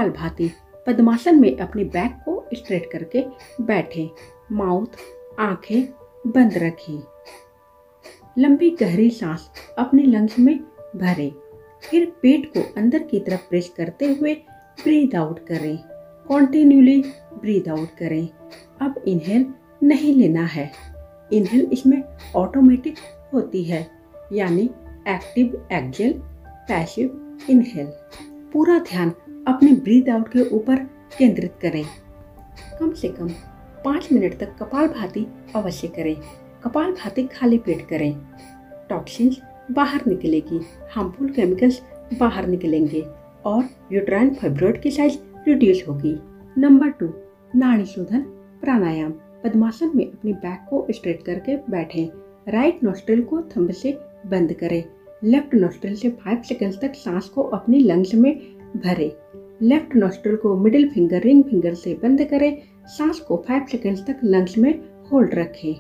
कपालभाति पद्मासन में अपनी बैक को स्ट्रेट करके बैठे। माउथ, आंखें बंद रखें। लंबी गहरी सांस अपने लंग्स में भरें। फिर पेट को अंदर की तरफ प्रेस करते हुए ब्रीद आउट करें। कॉन्टिन्यूली ब्रीद आउट करें। अब इनहेल नहीं लेना है। इनहेल इसमें ऑटोमेटिक होती है, यानी एक्टिव एक्सेल, पैसिव इनहेल। पूरा ध्यान अपने ब्रीद आउट के ऊपर केंद्रित करें। कम से कम 5 मिनट तक कपालभाति अवश्य करें। कपालभाति खाली पेट करें। टॉक्सिन्स बाहर निकलेगी, हार्मफुल केमिकल्स बाहर निकलेंगे और यूट्राइन फाइब्रॉइड की साइज रिड्यूस होगी। नंबर 2, नाड़ी शोधन प्राणायाम। पद्मासन में अपनी बैक को स्ट्रेट करके बैठें। राइट नोस्ट्रिल को थंब से बंद करें। लेफ्ट नोस्ट्रिल से 5 सेकंड तक सांस को अपनी लंग्स में भरें। लेफ्ट नोस्ट्रिल को मिडिल फिंगर, रिंग फिंगर से बंद करें। सांस को 5 सेकंड तक लंग्स में होल्ड रखें।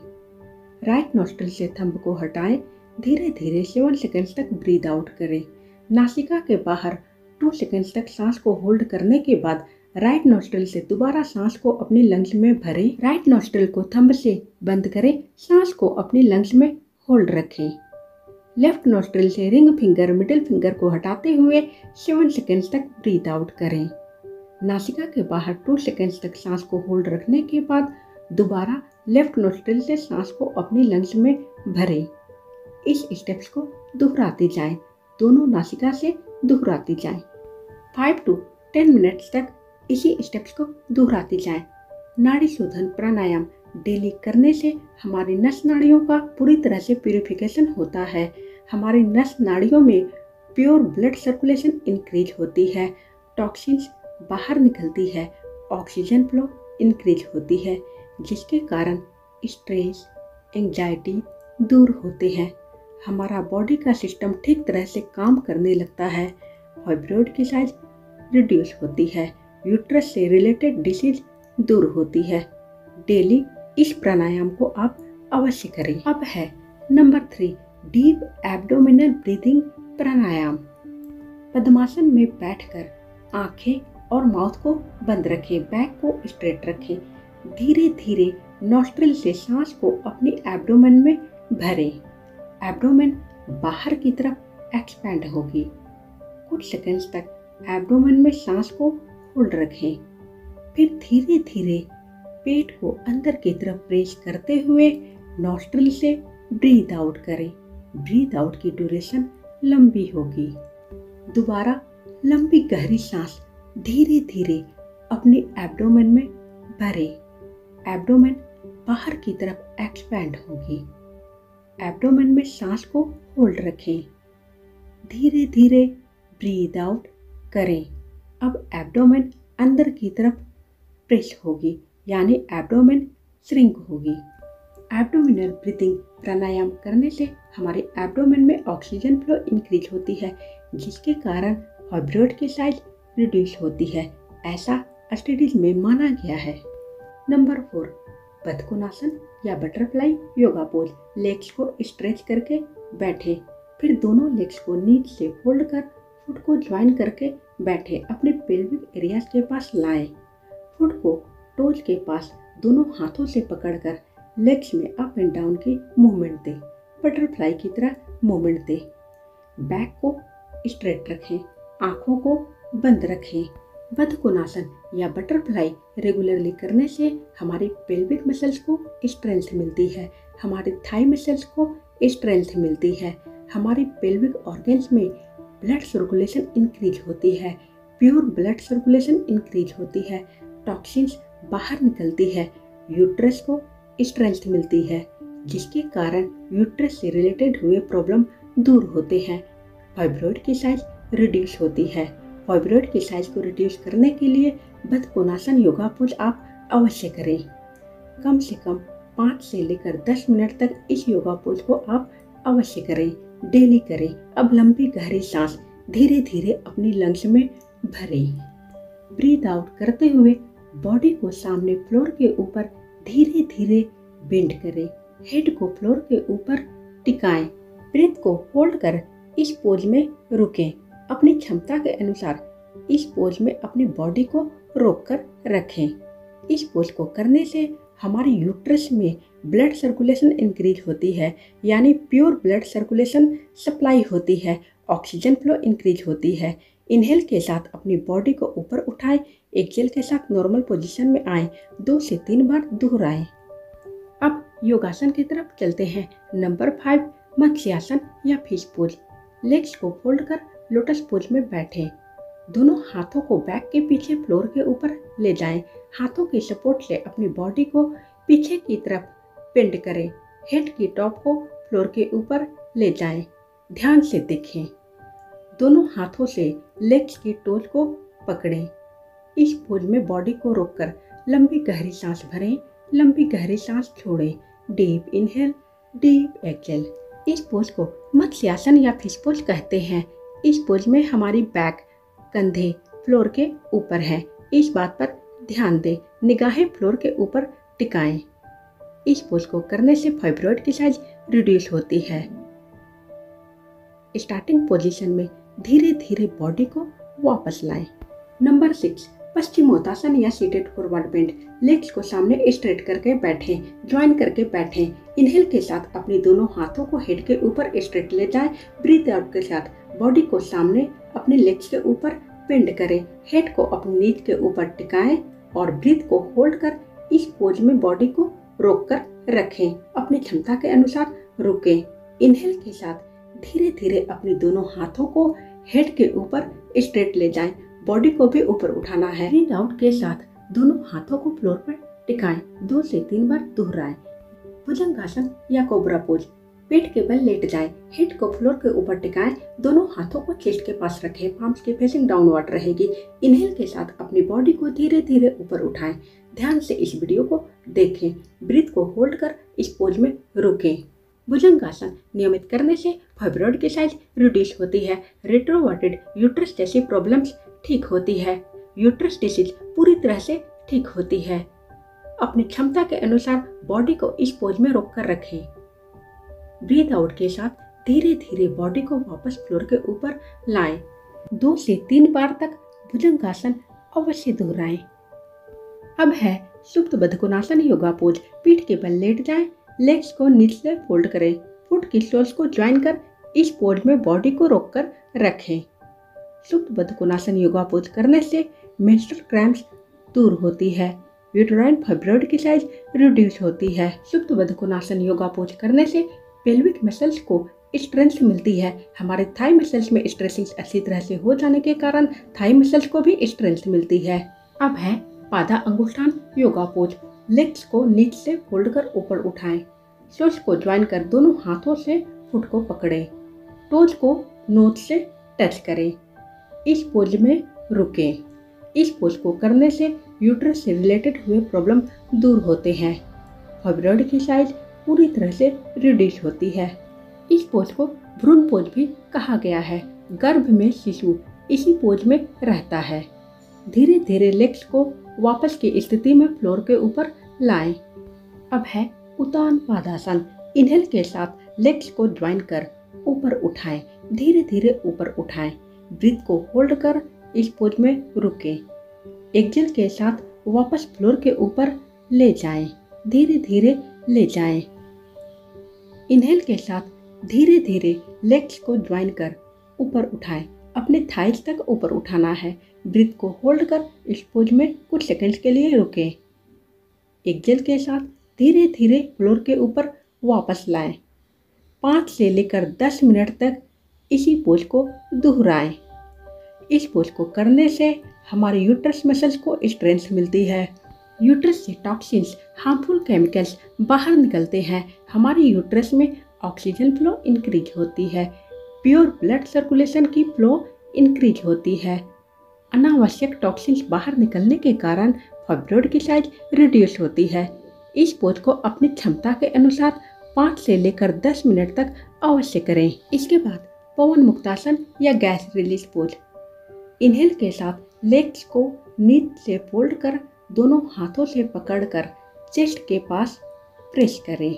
राइट नोस्ट्रिल से थंब को हटाएं। धीरे धीरे 7 सेकंड तक ब्रीद आउट करें। नासिका के बाहर 2 सेकंड तक सांस को होल्ड करने के बाद राइट नोस्ट्रिल से दोबारा सांस को अपनी लंग्स में भरें। राइट नोस्ट्रिल को थंब से बंद करें। सांस को अपनी लंग्स में होल्ड रखें। लेफ्ट नोस्ट्रिल से रिंग फिंगर, मिडिल फिंगर को हटाते हुए 7 सेकंड तक ब्रीद आउट करें। नासिका के बाहर 2 सेकंड तक सांस को होल्ड रखने के बाद दोबारा लेफ्ट नोस्ट्रिल से सांस को अपनी लंग्स में भरें। इस स्टेप्स को दोहराती जाएं। दोनों नासिका से दोहराती जाएं। 5 to 10 मिनट्स तक इसी स्टेप्स को दोहराती जाएं। नाड़ी शोधन प्राणायाम डेली करने से हमारी नस नाड़ियों का पूरी तरह से प्यूरिफिकेशन होता है। हमारी नस नाड़ियों में प्योर ब्लड सर्कुलेशन इंक्रीज होती है। टॉक्सिन्स बाहर निकलती है। ऑक्सीजन फ्लो इंक्रीज होती है, जिसके कारण स्ट्रेस, एंजाइटी दूर होते हैं। हमारा बॉडी का सिस्टम ठीक तरह से काम करने लगता है। फाइब्रॉइड की साइज रिड्यूस होती है। यूट्रस से रिलेटेड डिसीज दूर होती है। डेली इस प्राणायाम को आप अवश्य करें। अब है नंबर 3, डीप एब्डोमिनल ब्रीथिंग प्राणायाम। पद्मासन में बैठकर आंखें और माउथ को बंद रखें। बैक को स्ट्रेट रखें। धीरे धीरे नॉस्ट्रिल से सांस को अपनी एब्डोमेन में भरें। एब्डोमेन बाहर की तरफ एक्सपैंड होगी। कुछ सेकंड्स तक एब्डोमेन में सांस को होल्ड रखें। फिर धीरे धीरे पेट को अंदर की तरफ प्रेस करते हुए नॉस्ट्रिल से ब्रीद आउट करें। ब्रीद आउट की ड्यूरेशन लंबी होगी। दोबारा लंबी गहरी सांस धीरे धीरे अपनी एब्डोमेन में भरें। एब्डोमेन बाहर की तरफ एक्सपैंड होगी। एब्डोमेन में सांस को होल्ड रखें। धीरे धीरे ब्रीद आउट करें। अब एब्डोमेन अंदर की तरफ प्रेस होगी, यानी एब्डोमेन श्रिंक होगी। एब्डोमिनल ब्रीथिंग प्राणायाम करने से हमारे एब्डोमेन में ऑक्सीजन फ्लो इंक्रीज होती है, जिसके कारण फाइब्रॉइड की साइज रिड्यूस होती है। ऐसा स्टडीज में माना गया है। नंबर 4, बथकोनासन या बटरफ्लाई योगा पोज। लेग्स को स्ट्रेच करके बैठे। फिर दोनों लेग्स को नीचे से फोल्ड कर फुट को ज्वाइन करके बैठे। अपने पेल्विक एरियाज के पास लाएं। फुट को टोज के पास दोनों हाथों से पकड़कर लेग्स में अप एंड डाउन की मूवमेंट दें। बटरफ्लाई की तरह मूवमेंट दें। बैक को स्ट्रेट रखें। आंखों को बंद रखें। बथकोनासन या बटरफ्लाई रेगुलरली करने से हमारी पेल्विक मसल्स को स्ट्रेंथ मिलती है। हमारी थाई मसल्स को स्ट्रेंथ मिलती है। हमारी पेल्विक ऑर्गन्स में ब्लड सर्कुलेशन इंक्रीज होती है। प्योर ब्लड सर्कुलेशन इंक्रीज होती है। टॉक्सिन्स बाहर निकलती है। यूट्रस को स्ट्रेंथ मिलती है, जिसके कारण यूट्रस से रिलेटेड हुए प्रॉब्लम दूर होते हैं। फाइब्रॉइड की साइज रिड्यूस होती है। फाइब्रॉइड की साइज को रिड्यूस करने के लिए बथकोनासन योगा पोज आप अवश्य करें। कम से कम 5 से लेकर 10 मिनट तक इस योगा पोज को आप अवश्य करें। डेली करें। अब लंबी गहरी सांस धीरे धीरे अपनी लंग्स में भरें। ब्रीथ आउट करते हुए बॉडी को सामने फ्लोर के ऊपर धीरे धीरे बेंड करें। हेड को फ्लोर के ऊपर टिकाएं। ब्रेथ को होल्ड कर इस पोज में रुकें। अपनी क्षमता के अनुसार इस पोज में अपनी बॉडी को रोक कर रखें। इस पोज को करने से हमारी यूट्रस में ब्लड सर्कुलेशन इंक्रीज होती है, यानी प्योर ब्लड सर्कुलेशन सप्लाई होती है, ऑक्सीजन फ्लो इंक्रीज होती है। इनहेल के साथ अपनी बॉडी को ऊपर उठाएं, एक्सेल के साथ नॉर्मल पोजीशन में आएं, 2 से 3 बार दोहराएं। अब योगासन की तरफ चलते हैं। नंबर 5, मत्स्यासन या फिश पोज। लेग्स को फोल्ड कर लोटस पोज में बैठें। दोनों हाथों को बैक के पीछे फ्लोर के ऊपर ले जाएं। हाथों के सपोर्ट से अपनी बॉडी को पीछे की तरफ बेंड करें। हेड की टॉप को फ्लोर के ऊपर ले जाएं। ध्यान से देखें। दोनों हाथों से लेग्स की टोज को पकड़ें। इस पोज में बॉडी को रोककर लंबी गहरी सांस भरें, लंबी गहरी सांस छोड़ें। Deep inhale, deep exhale. इस पोज को मत्स्यासन या फिश पोज कहते हैं। इस पोज में हमारी बैक, कंधे फ्लोर के ऊपर है। इस बात पर ध्यान दें, निगाहें फ्लोर के ऊपर टिकाएं। इस पोज को करने से फाइब्रॉइड की साइज रिड्यूस होती है। स्टार्टिंग पोजीशन में धीरे धीरे बॉडी को वापस लाएं। नंबर 6, पश्चिमोत्तासन या सीटेड फॉरवर्ड बेंड। लेग्स को सामने स्ट्रेट करके बैठें, ज्वाइन करके बैठें। इनहेल के साथ अपने दोनों हाथों को हेड के ऊपर स्ट्रेट ले जाएं। ब्रीथ आउट के साथ बॉडी को सामने अपने लेग्स के ऊपर बेंड करें। हेड को अपनी नीज के ऊपर टिकाएं और ब्रीथ को होल्ड कर इस पोज में बॉडी को रोक कर रखें। अपनी क्षमता के अनुसार रुकें। इनहेल के साथ धीरे धीरे अपने दोनों हाथों को हेड के ऊपर स्ट्रेट ले जाएं। बॉडी को भी ऊपर उठाना है। ब्रीथ आउट के साथ दोनों हाथों को फ्लोर पर टिकाएं। 2 से 3 बार दोहराएं। भुजंगासन या कोबरा पोज। पेट के बल लेट जाएं, हेड को फ्लोर के ऊपर टिकाएं, दोनों हाथों को चेस्ट के पास रखें, पाम्स की फेसिंग डाउनवर्ड रहेगी। इनहेल के साथ अपनी बॉडी को धीरे धीरे ऊपर उठाएं। ध्यान से इस वीडियो को देखें। ब्रीथ को होल्ड कर इस पोज में रुकें। भुजंगासन नियमित करने से फाइब्रॉइड की साइज रिड्यूस होती है। रेट्रोवर्टेड यूट्रस जैसी प्रॉब्लम्स ठीक होती है। यूट्रस डिसीज पूरी तरह से ठीक होती है। अपनी क्षमता के अनुसार बॉडी को इस पोज में रोक कर रखें। ब्रीथ आउट के साथ धीरे धीरे बॉडी को वापस फ्लोर के ऊपर लाएं। 2 से 3 बार तक भुजंगासन अवश्य दोहराएं। अब है सुप्त बद्धकोणासन योगा पोज। पीठ के बल लेट जाएं, लेग्स को नीचे फोल्ड करें, फुट की सोल्स को ज्वाइन कर इस पोज में बॉडी को रोककर रखें। सुप्त बद्धकोणासन योगा पोज करने से मेंस्ट्रुअल क्रैम्प्स दूर होती है। यूटेराइन फाइब्रॉइड की साइज रिड्यूस होती है। सुप्त बद्धकोणासन योगा पोज करने से पेल्विक मसल्स को स्ट्रेंथ मिलती है। हमारे थाई मसल्स में स्ट्रेचिंग अच्छी तरह से हो जाने के कारण थाई मसल्स को भी स्ट्रेंथ मिलती है। अब है पादा अंगुष्ठान योगा पोज। लेग्स को नीचे से फोल्ड कर ऊपर उठाएं। सोल्स को ज्वाइन कर दोनों हाथों से फुट को पकड़ें। टोज को नोज से टच करें। इस पोज में रुकें। इस पोज को करने से यूट्रस से रिलेटेड हुए प्रॉब्लम दूर होते हैं। फाइब्रॉइड की साइज पूरी तरह से रिड्यूस होती है। इस पोज को भ्रूण पोज भी कहा गया है। गर्भ में शिशु इसी पोज में रहता है। धीरे धीरे लेग्स को वापस की स्थिति में फ्लोर के ऊपर लाएं। अब है उतान पादासन। इनहेल के साथ लेग्स को ज्वाइन कर ऊपर उठाएं। धीरे धीरे ऊपर उठाएं। ब्रीथ को होल्ड कर इस पोज में रुकें। एक्सहेल के साथ वापस फ्लोर के ऊपर ले जाएं। धीरे धीरे ले जाएं। इनहेल के साथ धीरे धीरे लेग्स को ज्वाइन कर ऊपर उठाएं। अपने थाइज तक ऊपर उठाना है। ब्रीथ को होल्ड कर इस पोज में कुछ सेकंड्स के लिए रुकें। एक्सहेल के साथ धीरे धीरे फ्लोर के ऊपर वापस लाएं। 5 से लेकर 10 मिनट तक इसी पोज को दोहराएं। इस पोज को करने से हमारे यूट्रस मसल्स को स्ट्रेंथ मिलती है। यूट्रस से टॉक्सिन्स, हार्मफुल केमिकल्स बाहर निकलते हैं। हमारे यूट्रस में ऑक्सीजन फ्लो इंक्रीज होती है। प्योर ब्लड सर्कुलेशन की फ्लो इंक्रीज होती है। अनावश्यक टॉक्सिन्स बाहर निकलने के कारण फाइब्रॉइड की साइज रिड्यूस होती है। इस पोज को अपनी क्षमता के अनुसार 5 से लेकर 10 मिनट तक अवश्य करें। इसके बाद पवन मुक्तासन या गैस रिलीज पोज। इनहेल के साथ लेग्स को नीचे से फोल्ड कर दोनों हाथों से पकड़कर चेस्ट के पास प्रेस करें।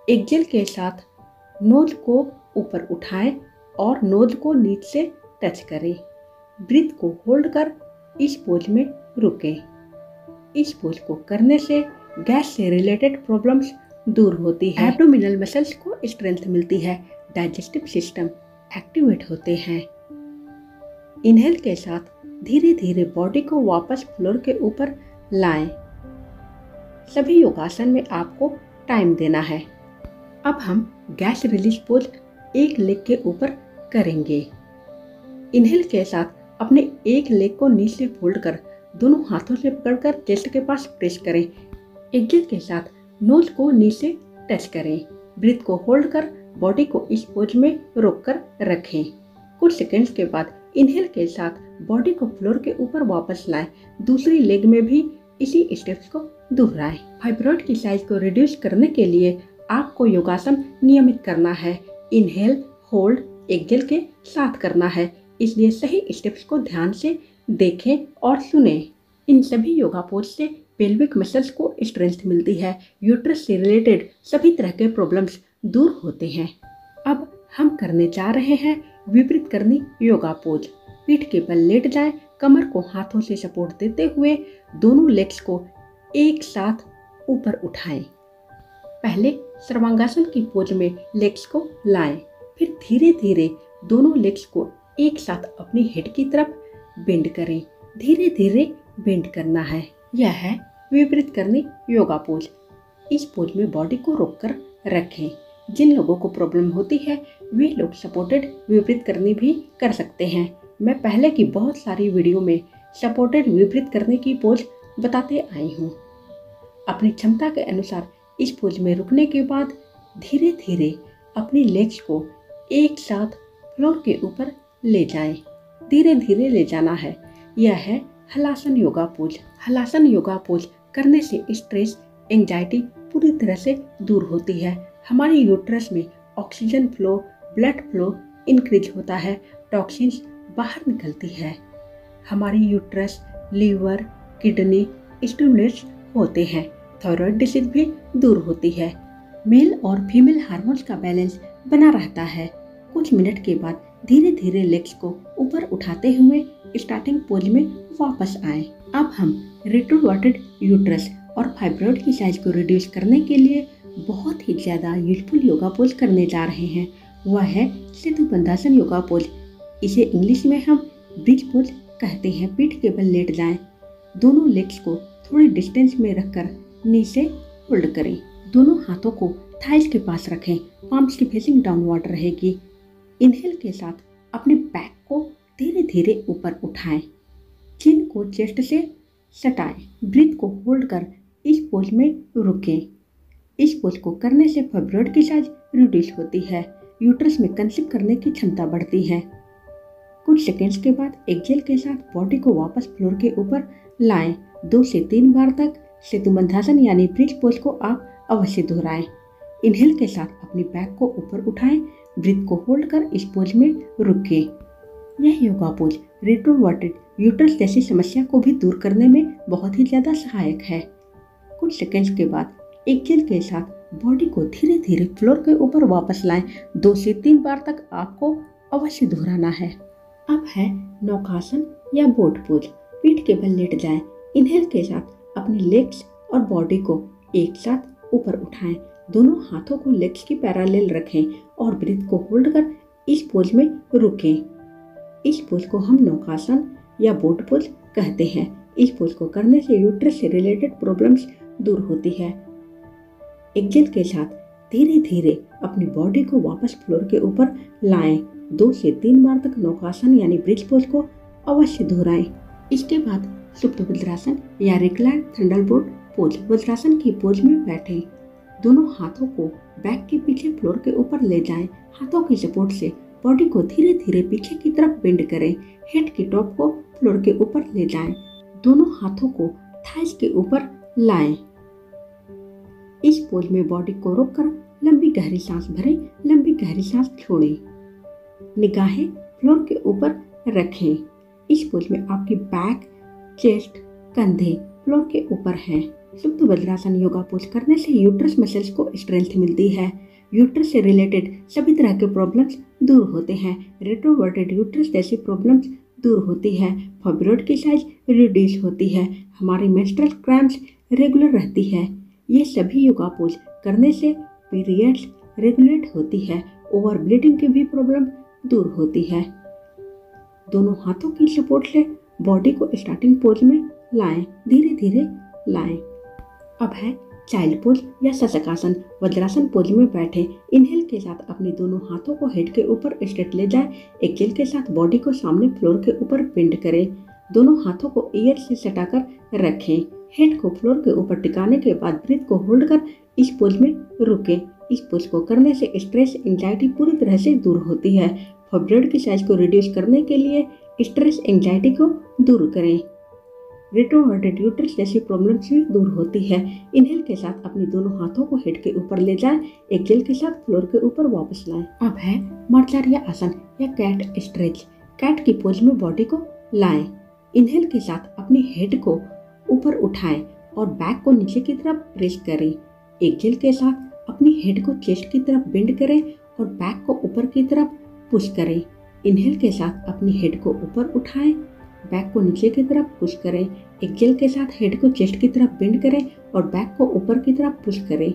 एक्सहेल के साथ नोज को ऊपर उठाएं और नोज को नीचे से टच करें। ब्रीथ को होल्ड कर इस पोज में रुकें। इस पोज को करने से गैस से रिलेटेड प्रॉब्लम्स दूर होती है, एब्डोमिनल मसल्स को स्ट्रेंथ मिलती है, डाइजेस्टिव सिस्टम एक्टिवेट होते हैं। इनहेल के साथ धीरे धीरे बॉडी को वापस फ्लोर के ऊपर लाएं। सभी योगासन में आपको टाइम देना है। अब हम गैस रिलीज पोज एक लेग के ऊपर करेंगे। इनहेल के साथ अपने एक लेग को नीचे फोल्ड कर दोनों हाथों से पकड़कर चेस्ट के पास प्रेस करें। एक्सेल के साथ नोज को नीचे टच करें। ब्रीथ को होल्ड कर बॉडी को इस पोज में रोककर रखें। कुछ सेकंड्स के बाद इनहेल के साथ बॉडी को फ्लोर के ऊपर वापस लाएं। दूसरी लेग में भी इसी स्टेप्स को दोहराएं। फाइब्रॉइड की साइज को रिड्यूस करने के लिए आपको योगासन नियमित करना है। इनहेल, होल्ड, एक्सेल के साथ करना है, इसलिए सही स्टेप्स को ध्यान से देखें और सुनें। इन सभी योगा पोज से पेल्विक मसल्स को स्ट्रेंथ मिलती है, यूट्रस से रिलेटेड सभी तरह के प्रॉब्लम्स दूर होते हैं। अब हम करने जा रहे हैं विपरीत करनी योगा पोज। पीठ के बल लेट जाएं, कमर को हाथों से सपोर्ट देते हुए दोनों लेग्स को एक साथ ऊपर उठाएं। पहले सर्वांगासन की पोज में लेग्स को लाएं, फिर धीरे धीरे दोनों लेग्स को एक साथ अपनी हेड की तरफ बेंड करें। धीरे धीरे बेंड करना है। यह है विपरीत करनी योगा पोज। इस पोज में बॉडी को रोककर रखें। जिन लोगों को प्रॉब्लम होती है वे लोग सपोर्टेड विपरीत करनी भी कर सकते हैं। मैं पहले की बहुत सारी वीडियो में सपोर्टेड विपरीत करने की पोज बताते आई हूँ। अपनी क्षमता के अनुसार इस पोज में रुकने के बाद धीरे धीरे अपनी लेग्स को एक साथ फ्लोर के ऊपर ले जाएं। धीरे धीरे ले जाना है। यह है halasana yoga pose. Halasana yoga pose करने से स्ट्रेस, एंजाइटी पूरी तरह से दूर होती है। हमारी यूट्रस में oxygen flow, blood flow increase होता है, टॉक्सिन्स बाहर निकलती है। हमारी यूट्रस, लीवर, किडनी स्टिमुलेट्स होते हैं। थायराइड डिसीज भी दूर होती है। मेल और फीमेल हार्मोन्स का बैलेंस बना रहता है। कुछ मिनट के बाद धीरे धीरे लेग्स को ऊपर उठाते हुए स्टार्टिंग पोज में वापस आएं। अब हम रेट्रोवर्टेड यूट्रस और फाइब्रॉइड की साइज को रिड्यूस करने के लिए बहुत ही ज़्यादा यूजफुल योगा पोज करने जा रहे हैं। वह है सेतु बंधासन योगा पोज। इसे इंग्लिश में हम ब्रिज पोज कहते हैं। पीठ के बल लेट जाएं। दोनों लेग्स को थोड़ी डिस्टेंस में रखकर नीचे होल्ड करें। दोनों हाथों को थाइस के पास रखें। पाम्स की फेसिंग डाउनवर्ड रहेगी। इनहेल के साथ अपने बैक को धीरे धीरे ऊपर उठाएं। चिन को चेस्ट से सटाएं। ब्रीथ को होल्ड कर इस पोज में रुकें। इस पोज को करने से फाइब्रॉइड की साइज रिड्यूस होती है, यूट्रस में कंसीव करने की क्षमता बढ़ती है। कुछ सेकंड्स के बाद एक्सेल के साथ बॉडी को वापस फ्लोर के ऊपर लाएं। 2 से 3 बार तक सेतुबंधासन यानी ब्रिज पोज को आप अवश्य दोहराएं। इनहेल के साथ अपनी बैक को ऊपर उठाएं। ब्रीथ को होल्ड कर इस पोज में रुकें। यह योगा पोज रेट्रोवर्टेड यूट्रस जैसी समस्या को भी दूर करने में बहुत ही ज़्यादा सहायक है। कुछ सेकंड्स के बाद एक्सेल के साथ बॉडी को धीरे धीरे फ्लोर के ऊपर वापस लाएं। 2 से 3 बार तक आपको अवश्य दोहराना है। अब है नौकासन या बोट पोज। पीठ के बल लेट जाएं। इनहेल के साथ अपने लेग्स और बॉडी को एक साथ ऊपर उठाएं। दोनों हाथों को लेग्स की पैरेलल रखें और ब्रीथ को होल्ड कर इस पोज में रुकें। इस पोज को हम नौकासन या बोट पोज कहते हैं। इस पोज को करने से यूट्रस से रिलेटेड प्रॉब्लम्स दूर होती है। एक्सेल के साथ धीरे धीरे अपनी बॉडी को वापस फ्लोर के ऊपर लाएं। 2 से 3 बार तक नौकासन यानी ब्रिज पोज को अवश्य दोहराएं। इसके बाद सुप्त वज्रासन या रिक्लाइन थंडरबोल्ट पोज। वज्रासन की पोज में बैठें। दोनों हाथों को बैक के पीछे फ्लोर के ऊपर ले जाएं। हाथों की सपोर्ट से बॉडी को धीरे धीरे पीछे की तरफ बेंड करें। हेड की टॉप को फ्लोर के ऊपर ले जाएं। दोनों हाथों को थाइस के ऊपर लाएं। इस पोज में बॉडी को रोककर लंबी गहरी सांस भरें। लंबी गहरी सांस छोड़ें। निगाहें फ्लोर के ऊपर रखें। इस पोज में आपकी बैक, चेस्ट, कंधे फ्लोर के ऊपर हैं। सुप्त वज्रासन योगा पोज करने से यूट्रस मसल्स को स्ट्रेंथ मिलती है। यूट्रस से रिलेटेड सभी तरह के प्रॉब्लम्स दूर होते हैं। रेट्रोवर्टेड यूट्रस जैसी प्रॉब्लम्स दूर होती है, फाइब्रॉइड की साइज रिड्यूस होती है, हमारी मेंस्ट्रुअल क्रैम्प्स रेगुलर रहती है। ये सभी योगा पोज करने से पीरियड्स रेगुलेट होती है, ओवर ब्लीडिंग की भी प्रॉब्लम दूर होती है। दोनों हाथों की सपोर्ट से बॉडी को स्टार्टिंग पोज में लाएं, धीरे धीरे लाएं। अब है चाइल्ड पोज या शशकासन। वज्रासन पोज में बैठे, इनहेल के साथ अपने दोनों हाथों को हेड के ऊपर स्ट्रेट ले जाएं। एक्सेल के साथ बॉडी को सामने फ्लोर के ऊपर बेंड करें। दोनों हाथों को ईयर से सटाकर रखें। हेड को फ्लोर के ऊपर टिकाने के बाद ब्रीथ को होल्ड कर इस पोज में रुकें। इस पोज को करने से स्ट्रेस एंजाइटी पूरी तरह से दूर होती है। फाइब्रॉइड की साइज को रिड्यूस करने के लिए स्ट्रेस एंजाइटी को दूर करें। रेट्रोवर्टेड यूट्रस जैसी प्रॉब्लम्स भी दूर होती है। इनहेल के साथ अपने दोनों हाथों को हेड के ऊपर ले जाएं, एक्सेल के साथ फ्लोर के ऊपर वापस लाएं। अब है मर्चारिया आसन या कैट स्ट्रेच। कैट की पोज में बॉडी को लाएं। इनहेल के साथ अपनी हेड को ऊपर उठाएं और बैक को नीचे की तरफ प्रेस करें। एक्सेल के साथ अपनी हेड को चेस्ट की तरफ बेंड करें और बैक को ऊपर की तरफ पुश करें। इनहेल के साथ अपनी हेड को ऊपर उठाएं, बैक को नीचे की तरफ पुश करें। एक्सेल के साथ हेड को चेस्ट की तरफ बेंड करें और बैक को ऊपर की तरफ पुश करें।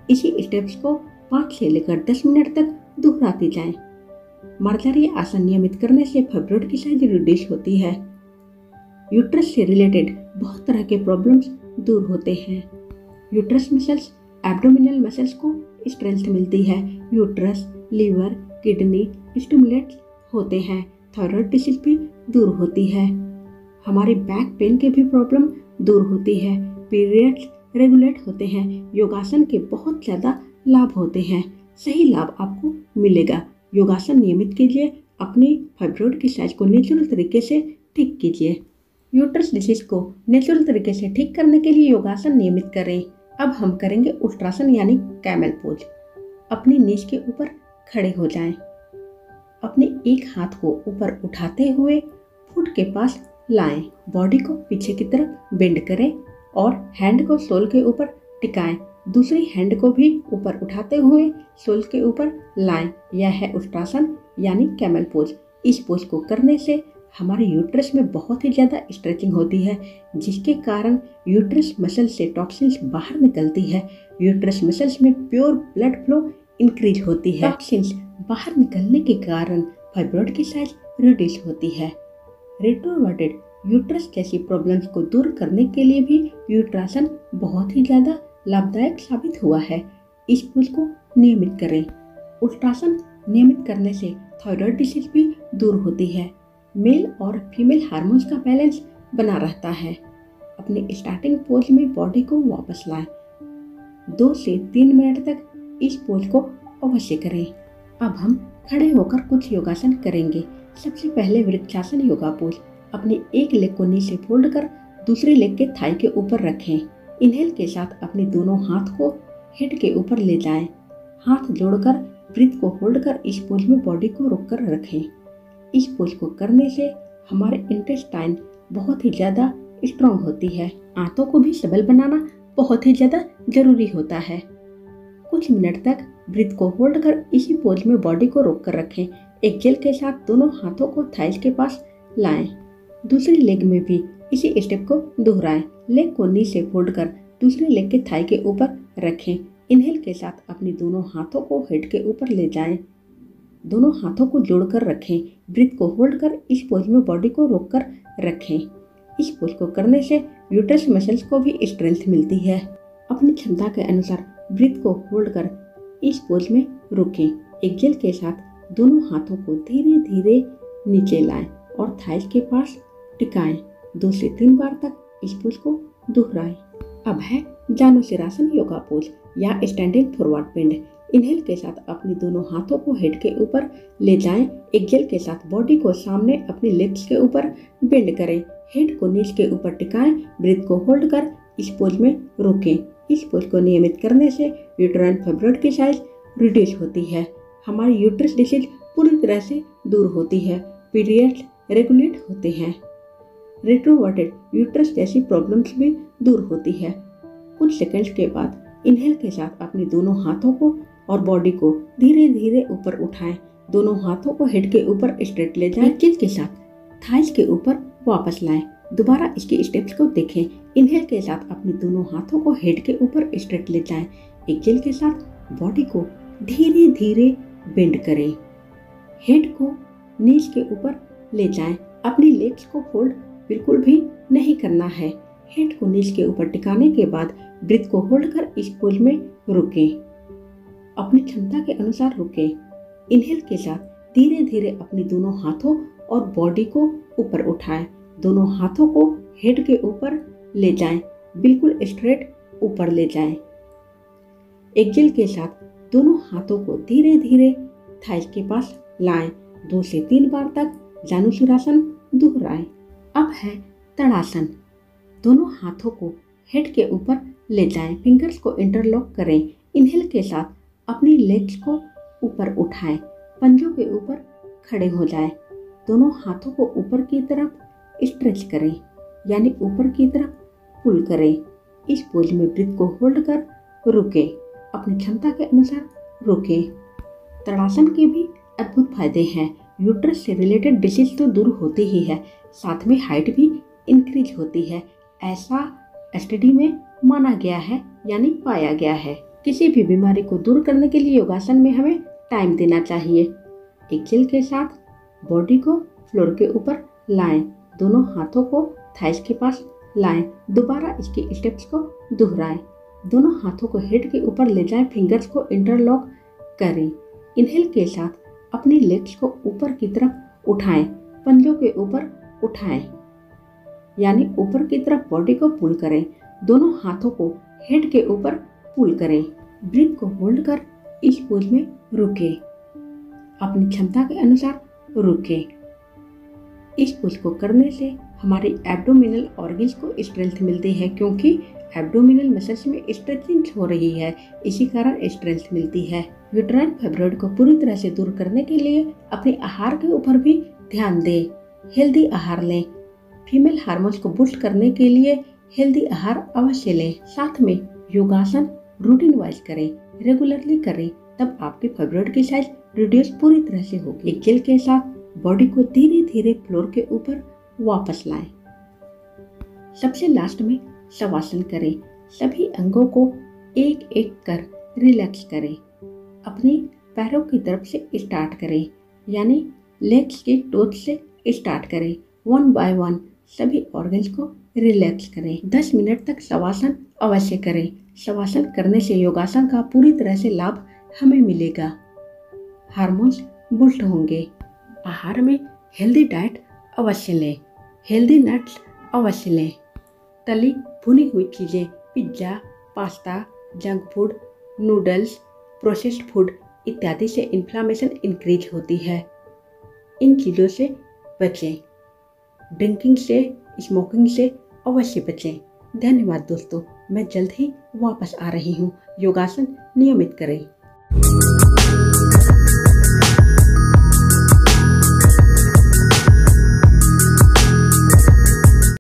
इसी स्टेप्स को 5 से लेकर 10 मिनट तक दोहराते जाएं। मर्चारिया आसन नियमित करने से फाइब्रॉइड की साइज रिड्यूस होती है। यूट्रस से रिलेटेड बहुत तरह के प्रॉब्लम्स दूर होते हैं। यूट्रस मसल्स, एब्डोमिनल मसल्स को स्ट्रेंथ मिलती है। यूट्रस, लीवर, किडनी स्टिमुलेट होते हैं। थायराइड डिसीज भी दूर होती है। हमारी बैक पेन के भी प्रॉब्लम दूर होती है। पीरियड्स रेगुलेट होते हैं। योगासन के बहुत ज़्यादा लाभ होते हैं। सही लाभ आपको मिलेगा। योगासन नियमित कीजिए। अपनी फाइब्रॉइड की साइज को नेचुरल तरीके से ठीक कीजिए। यूट्रस डिसीज को नेचुरल तरीके से ठीक करने के लिए योगासन नियमित करें। अब हम करेंगे उष्ट्रासन यानी कैमल पोज। अपनी नीज के ऊपर खड़े हो जाएं। अपने एक हाथ को ऊपर उठाते हुए फुट के पास लाएं। बॉडी को पीछे की तरफ बेंड करें और हैंड को सोल के ऊपर टिकाएं। दूसरी हैंड को भी ऊपर उठाते हुए सोल के ऊपर लाएं। यह है उष्ट्रासन यानी कैमल पोज। इस पोज को करने से हमारे यूट्रस में बहुत ही ज़्यादा स्ट्रेचिंग होती है, जिसके कारण यूट्रस मसल से टॉक्सिन्स बाहर निकलती है। यूट्रस मसल्स में प्योर ब्लड फ्लो इंक्रीज होती है। टॉक्सिन्स बाहर निकलने के कारण फाइब्रॉइड की साइज रिड्यूस होती है। रेट्रोवर्टेड यूट्रस जैसी प्रॉब्लम्स को दूर करने के लिए भी यूट्रासन बहुत ही ज़्यादा लाभदायक साबित हुआ है। इस पोज को नियमित करें। उष्ट्रासन नियमित करने से थायराइड डिसीज भी दूर होती है। मेल और फीमेल हार्मोन्स का बैलेंस बना रहता है। अपने स्टार्टिंग पोज में बॉडी को वापस लाएं। 2 से 3 मिनट तक इस पोज को अवश्य करें। अब हम खड़े होकर कुछ योगासन करेंगे। सबसे पहले वृक्षासन योगा पोज। अपने एक लेग को नीचे फोल्ड कर दूसरे लेग के थाई के ऊपर रखें। इनहेल के साथ अपने दोनों हाथ को हेड के ऊपर ले जाएं। हाथ जोड़कर ब्रीथ को होल्ड कर इस पोज में बॉडी को रोककर रखें। इस पोज को करने से हमारे इंटेस्टाइन बहुत ही ज़्यादा स्ट्रॉन्ग होती है। आंतों को भी सबल बनाना बहुत ही ज़्यादा जरूरी होता है। कुछ मिनट तक ब्रीथ को होल्ड कर इसी पोज में बॉडी को रोक कर रखें। एक्सेल के साथ दोनों हाथों को थाइस के पास लाएं। दूसरी लेग में भी इसी स्टेप को दोहराएं। लेग को नी से फोल्ड कर दूसरे लेग के थाई के ऊपर रखें। इनहेल के साथ अपने दोनों हाथों को हेड के ऊपर ले जाएं। दोनों हाथों को जोड़कर रखें। ब्रीथ को होल्ड कर इस पोज में बॉडी को रोककर रखें। इस पोज को करने से यूट्रस मसल्स को भी स्ट्रेंथ मिलती है। अपनी क्षमता के अनुसार ब्रीथ को होल्ड कर इस पोज में रुकें। एक्सेल के साथ दोनों हाथों को धीरे धीरे नीचे लाएं और थाइस के पास टिकाएं। 2 से 3 बार तक इस पोज को दोहराएं। अब है जानुसिरासन योगा पोज या स्टैंडिंग फॉरवर्ड बेंड। इनहेल के साथ अपने दोनों हाथों को हेड के ऊपर ले जाएं। एक्सेल के साथ बॉडी को सामने अपनी लेग्स के ऊपर बेंड करें। हेड को नीच के ऊपर टिकाएं। ब्रीथ को होल्ड कर इस पोज में रोकें। इस पोज को नियमित करने से यूट्राइन फाइब्रॉइड की साइज रिड्यूस होती है। हमारी यूट्रस डिसीज पूरी तरह से दूर होती है। पीरियड्स रेगुलेट होते हैं। रेट्रोवर्टेड यूट्रस जैसी प्रॉब्लम्स भी दूर होती है। कुछ सेकंड्स के बाद इनहेल के साथ अपने दोनों हाथों को और बॉडी को धीरे धीरे ऊपर उठाएं। दोनों हाथों को हेड के ऊपर स्ट्रेट ले जाएं। एक्सेल के साथ थाइस के ऊपर वापस लाएं। दोबारा इसके स्टेप्स को देखें। इनहेल के साथ अपने दोनों हाथों को हेड के ऊपर स्ट्रेट ले जाएं। एक्सेल के साथ बॉडी को धीरे धीरे बेंड करें। हेड को नीज के ऊपर ले जाएं। अपनी लेग्स को फोल्ड बिल्कुल भी नहीं करना है। हेड को नीज के ऊपर टिकाने के बाद ब्रीथ को होल्ड कर इस पोज में रुकें। अपनी क्षमता के अनुसार रुकें। इनहेल के साथ धीरे धीरे अपने दोनों हाथों और बॉडी को ऊपर उठाएं। दोनों हाथों को हेड के ऊपर ले जाएं, बिल्कुल स्ट्रेट ऊपर ले जाएं। एक्सेल के साथ दोनों हाथों को धीरे धीरे थाइस के पास लाएं। 2 से 3 बार तक जानुशिरासन दोहराएं। अब है तड़ासन। दोनों हाथों को हेड के ऊपर ले जाएं। फिंगर्स को इंटरलॉक करें। इनहेल के साथ अपनी लेग्स को ऊपर उठाएं। पंजों के ऊपर खड़े हो जाएं। दोनों हाथों को ऊपर की तरफ स्ट्रेच करें, यानी ऊपर की तरफ पुल करें। इस पोज में ब्रीथ को होल्ड कर रुकें। अपनी क्षमता के अनुसार रुकें। तड़ासन के भी अद्भुत फायदे हैं। यूट्रस से रिलेटेड डिसीज तो दूर होती ही है, साथ में हाइट भी इंक्रीज होती है, ऐसा स्टडी में माना गया है, यानी पाया गया है। किसी भी बीमारी को दूर करने के लिए योगासन में हमें टाइम देना चाहिए। एक्सेल के साथ बॉडी को फ्लोर के ऊपर लाएं। दोनों हाथों को थाइस के पास लाएं। दोबारा इसके स्टेप्स को दोहराएं। दोनों हाथों को हेड के ऊपर ले जाएं। फिंगर्स को इंटरलॉक करें। इनहेल के साथ अपनी लेग्स को ऊपर की तरफ उठाएं। पंजों के ऊपर उठाएं, यानी ऊपर की तरफ बॉडी को पुल करें। दोनों हाथों को हेड के ऊपर पुल करें। ब्रीथ को होल्ड कर इस पोज में रुकें। अपनी क्षमता के अनुसार रुकें। इस पोज को करने से हमारी एब्डोमिनल ऑर्गन्स को स्ट्रेंथ मिलती है, क्योंकि एब्डोमिनल मसल्स में स्ट्रेचिंग हो रही है, इसी कारण स्ट्रेंथ मिलती है। यूट्राइन फाइब्रॉइड को पूरी तरह से दूर करने के लिए अपने आहार के ऊपर भी ध्यान दें। हेल्दी आहार लें। फीमेल हार्मोन्स को बूस्ट करने के लिए हेल्दी आहार अवश्य लें। साथ में योगासन रूटीन वाइज करें, रेगुलरली करें, तब आपके फाइब्रॉइड की साइज रिड्यूस पूरी तरह से होगी। एक्सेल के साथ बॉडी को धीरे धीरे फ्लोर के ऊपर वापस लाएं। सबसे लास्ट में शवासन करें। सभी अंगों को एक एक कर रिलैक्स करें। अपनी पैरों की तरफ से स्टार्ट करें, यानी लेग्स के टोच से स्टार्ट करें। 1 बाय 1 सभी ऑर्गन्स को रिलैक्स करें। 10 मिनट तक शवासन अवश्य करें। शवासन करने से योगासन का पूरी तरह से लाभ हमें मिलेगा। हार्मोन्स बूस्ट होंगे। आहार में हेल्दी डाइट अवश्य लें। हेल्दी नट्स अवश्य लें। तली भुनी हुई चीज़ें, pizza, pasta, junk food, noodles, processed food इत्यादि से इन्फ्लामेशन इंक्रीज होती है। इन चीज़ों से बचें। ड्रिंकिंग से, स्मोकिंग से अवश्य बचें। धन्यवाद दोस्तों, मैं जल्द ही वापस आ रही हूँ। योगासन नियमित करें।